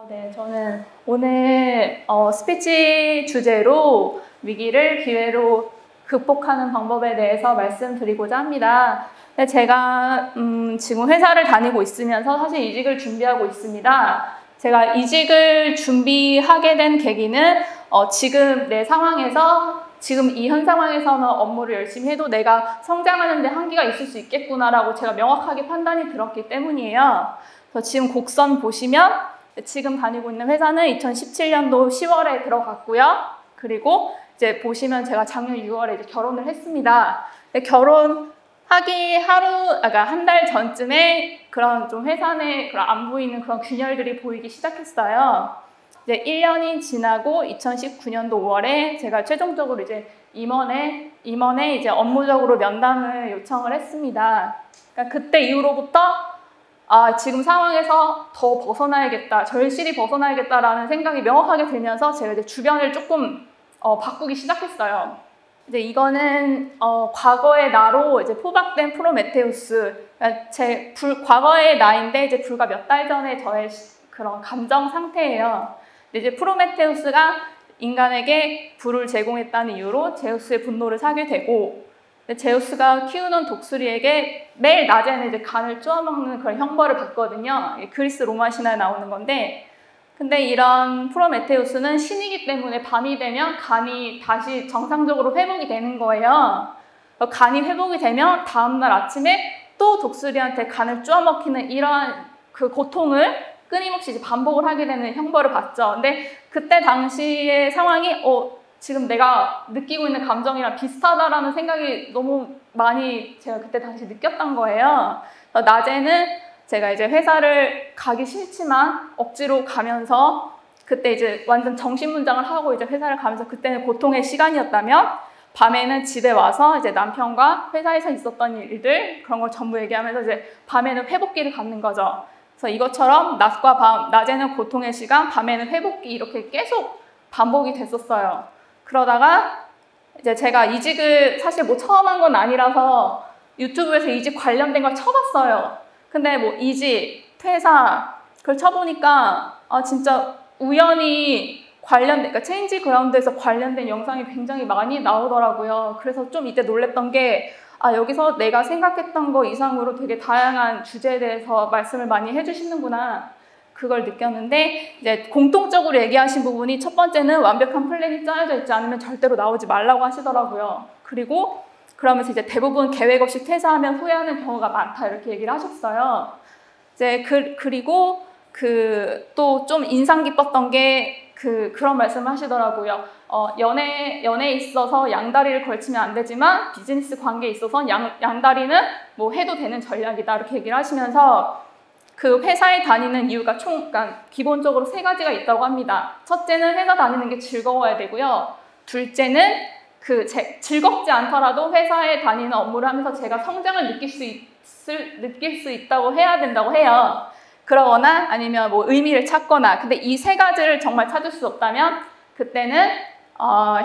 네, 저는 오늘 스피치 주제로 위기를 기회로 극복하는 방법에 대해서 말씀드리고자 합니다. 근데 제가 지금 회사를 다니고 있으면서 사실 이직을 준비하고 있습니다. 제가 이직을 준비하게 된 계기는 지금 내 상황에서 지금 이 현 상황에서는 업무를 열심히 해도 내가 성장하는 데 한계가 있을 수 있겠구나라고 제가 명확하게 판단이 들었기 때문이에요. 그래서 지금 곡선 보시면 지금 다니고 있는 회사는 2017년도 10월에 들어갔고요. 그리고 이제 보시면 제가 작년 6월에 이제 결혼을 했습니다. 결혼하기 그러니까 한 달 전쯤에 그런 좀 회사 내 그런 안 보이는 그런 균열들이 보이기 시작했어요. 이제 1년이 지나고 2019년도 5월에 제가 최종적으로 이제 임원에 이제 업무적으로 면담을 요청을 했습니다. 그러니까 그때 이후로부터 지금 상황에서 더 벗어나야겠다, 절실히 벗어나야겠다라는 생각이 명확하게 들면서 제가 이제 주변을 조금 바꾸기 시작했어요. 이제 이거는 과거의 나로 이제 포박된 프로메테우스, 그러니까 과거의 나인데 이제 불과 몇 달 전에 저의 그런 감정 상태예요. 근데 이제 프로메테우스가 인간에게 불을 제공했다는 이유로 제우스의 분노를 사게 되고, 제우스가 키우는 독수리에게 매일 낮에는 이제 간을 쪼아먹는 그런 형벌을 받거든요. 그리스 로마 신화에 나오는 건데, 근데 이런 프로메테우스는 신이기 때문에 밤이 되면 간이 다시 정상적으로 회복이 되는 거예요. 간이 회복이 되면 다음날 아침에 또 독수리한테 간을 쪼아먹히는 이러한 그 고통을 끊임없이 이제 반복을 하게 되는 형벌을 받죠. 근데 그때 당시의 상황이 지금 내가 느끼고 있는 감정이랑 비슷하다라는 생각이 너무 많이 제가 그때 당시 느꼈던 거예요. 낮에는 제가 이제 회사를 가기 싫지만 억지로 가면서 그때 이제 완전 정신문장을 하고 이제 회사를 가면서 그때는 고통의 시간이었다면, 밤에는 집에 와서 이제 남편과 회사에서 있었던 일들 그런 걸 전부 얘기하면서 이제 밤에는 회복기를 갖는 거죠. 그래서 이것처럼 낮과 밤, 낮에는 고통의 시간, 밤에는 회복기, 이렇게 계속 반복이 됐었어요. 그러다가 이제 제가 이직을 사실 뭐 처음 한 건 아니라서 유튜브에서 이직 관련된 걸 쳐봤어요. 근데 뭐 이직, 퇴사 그걸 쳐보니까 진짜 우연히 그러니까 체인지 그라운드에서 관련된 영상이 굉장히 많이 나오더라고요. 그래서 좀 이때 놀랬던 게 여기서 내가 생각했던 거 이상으로 되게 다양한 주제에 대해서 말씀을 많이 해주시는구나, 그걸 느꼈는데, 이제 공통적으로 얘기하신 부분이 첫 번째는 완벽한 플랜이 짜여져 있지 않으면 절대로 나오지 말라고 하시더라고요. 그리고 그러면서 이제 대부분 계획 없이 퇴사하면 후회하는 경우가 많다, 이렇게 얘기를 하셨어요. 이제 그리고 또 좀 인상 깊었던 게 그런 말씀을 하시더라고요. 연애에 있어서 양다리를 걸치면 안 되지만 비즈니스 관계에 있어서 양다리는 뭐 해도 되는 전략이다, 이렇게 얘기를 하시면서 그 회사에 다니는 이유가 그러니까 기본적으로 3가지가 있다고 합니다. 첫째는 회사 다니는 게 즐거워야 되고요. 둘째는 즐겁지 않더라도 회사에 다니는 업무를 하면서 제가 성장을 느낄 수 있다고 해야 된다고 해요. 그러거나 아니면 뭐 의미를 찾거나. 근데 이 3가지를 정말 찾을 수 없다면 그때는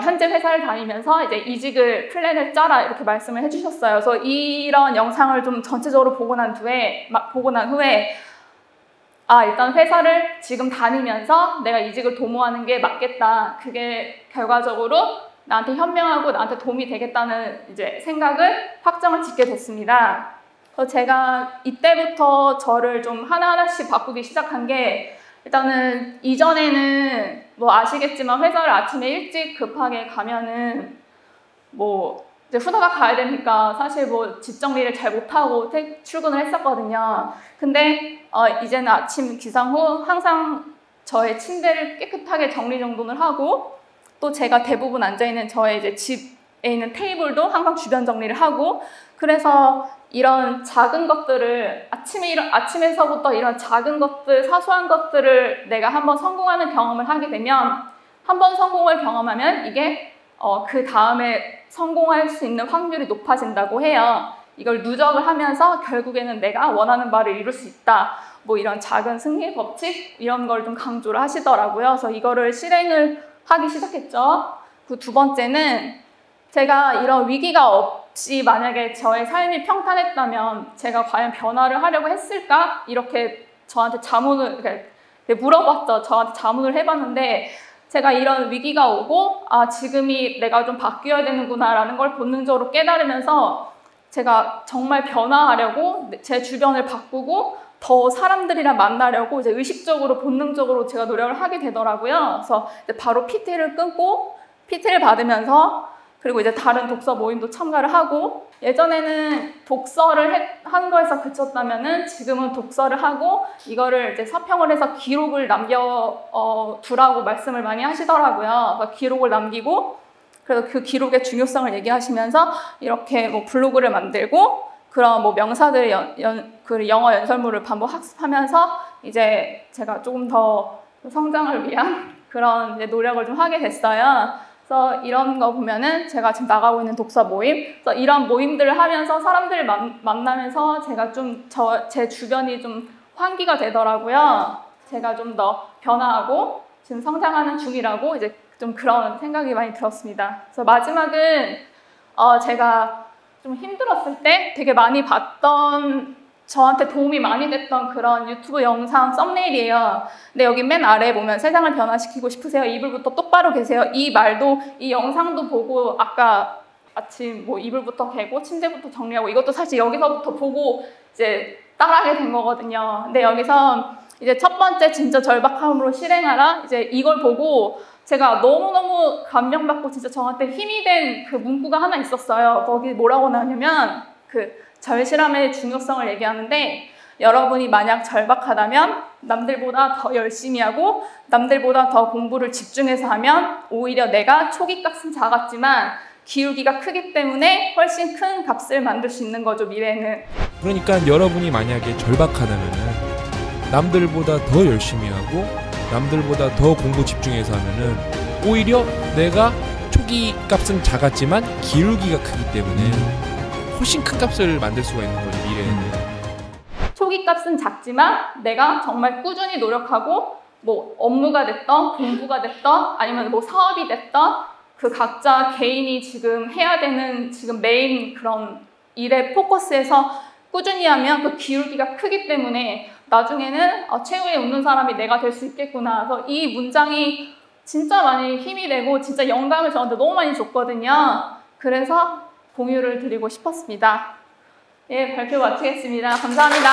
현재 회사를 다니면서 이제 이직을 플랜을 짜라, 이렇게 말씀을 해주셨어요. 그래서 이런 영상을 좀 전체적으로 보고 난 후에 일단 회사를 지금 다니면서 내가 이직을 도모하는 게 맞겠다, 그게 결과적으로 나한테 현명하고 나한테 도움이 되겠다는 이제 생각을 확정을 짓게 됐습니다. 그래서 제가 이때부터 저를 좀 하나하나씩 바꾸기 시작한 게, 일단은 이전에는 뭐 아시겠지만 회사를 아침에 일찍 급하게 가면은 뭐 이제 후다닥 가야 되니까 사실 뭐 집 정리를 잘 못하고 출근을 했었거든요. 근데 이제는 아침 기상 후 항상 저의 침대를 깨끗하게 정리정돈을 하고, 또 제가 대부분 앉아있는 저의 이제 집에 있는 테이블도 항상 주변 정리를 하고, 그래서 이런 작은 것들을 아침에서부터 이런 작은 것들, 사소한 것들을 내가 한번 성공하는 경험을 하게 되면, 한번 성공을 경험하면 이게 그 다음에 성공할 수 있는 확률이 높아진다고 해요. 이걸 누적을 하면서 결국에는 내가 원하는 바를 이룰 수 있다, 뭐 이런 작은 승리 법칙, 이런 걸 좀 강조를 하시더라고요. 그래서 이거를 실행을 하기 시작했죠. 그 두 번째는, 제가 이런 위기가 없이 만약에 저의 삶이 평탄했다면 제가 과연 변화를 하려고 했을까? 이렇게 저한테 자문을 물어봤죠. 저한테 자문을 해봤는데 제가 이런 위기가 오고 지금이 내가 좀 바뀌어야 되는구나라는 걸 본능적으로 깨달으면서 제가 정말 변화하려고 제 주변을 바꾸고 더 사람들이랑 만나려고 이제 의식적으로 본능적으로 제가 노력을 하게 되더라고요. 그래서 이제 바로 PT를 끊고 PT를 받으면서 그리고 이제 다른 독서 모임도 참가를 하고 예전에는 독서를 하는 거에서 그쳤다면은 지금은 독서를 하고 이거를 이제 서평을 해서 기록을 남겨 두라고 말씀을 많이 하시더라고요. 그래서 기록을 남기고 그래서 그 기록의 중요성을 얘기하시면서 이렇게 뭐 블로그를 만들고 그런 뭐 명사들 그 영어 연설문을 반복 학습하면서 이제 제가 조금 더 성장을 위한 그런 이제 노력을 좀 하게 됐어요. 그래서 이런 거 보면은 제가 지금 나가고 있는 독서 모임, 그래서 이런 모임들을 하면서 사람들을 만나면서 제가 좀 제 주변이 좀 환기가 되더라고요. 제가 좀 더 변화하고 지금 성장하는 중이라고 이제 좀 그런 생각이 많이 들었습니다. 그래서 마지막은 제가 좀 힘들었을 때 되게 많이 봤던 저한테 도움이 많이 됐던 그런 유튜브 영상 썸네일이에요. 근데 여기 맨 아래에 보면 세상을 변화시키고 싶으세요? 이불부터 똑바로 계세요. 이 말도 이 영상도 보고 아까 아침 뭐 이불부터 개고 침대부터 정리하고 이것도 사실 여기서부터 보고 이제 따라하게 된 거거든요. 근데 여기서 이제 첫 번째 진짜 절박함으로 실행하라. 이제 이걸 보고 제가 너무너무 감명받고 진짜 저한테 힘이 된 그 문구가 하나 있었어요. 거기 뭐라고 나오냐면 그 절실함의 중요성을 얘기하는데 여러분이 만약 절박하다면 남들보다 더 열심히 하고 남들보다 더 공부를 집중해서 하면 오히려 내가 초기값은 작았지만 기울기가 크기 때문에 훨씬 큰 값을 만들 수 있는 거죠, 미래에는. 그러니까 여러분이 만약에 절박하다면은 남들보다 더 열심히 하고 남들보다 더 공부 집중해서 하면은 오히려 내가 초기 값은 작았지만 기울기가 크기 때문에 훨씬 큰 값을 만들 수가 있는 거죠, 미래에는. 초기 값은 작지만 내가 정말 꾸준히 노력하고 뭐 업무가 됐던 공부가 됐던 아니면 뭐 사업이 됐던 그 각자 개인이 지금 해야 되는 지금 메인 그런 일에 포커스해서 꾸준히 하면 그 기울기가 크기 때문에 나중에는 최후에 웃는 사람이 내가 될 수 있겠구나. 그래서 이 문장이 진짜 많이 힘이 되고 진짜 영감을 저한테 너무 많이 줬거든요. 그래서 공유를 드리고 싶었습니다. 예, 발표 마치겠습니다. 감사합니다.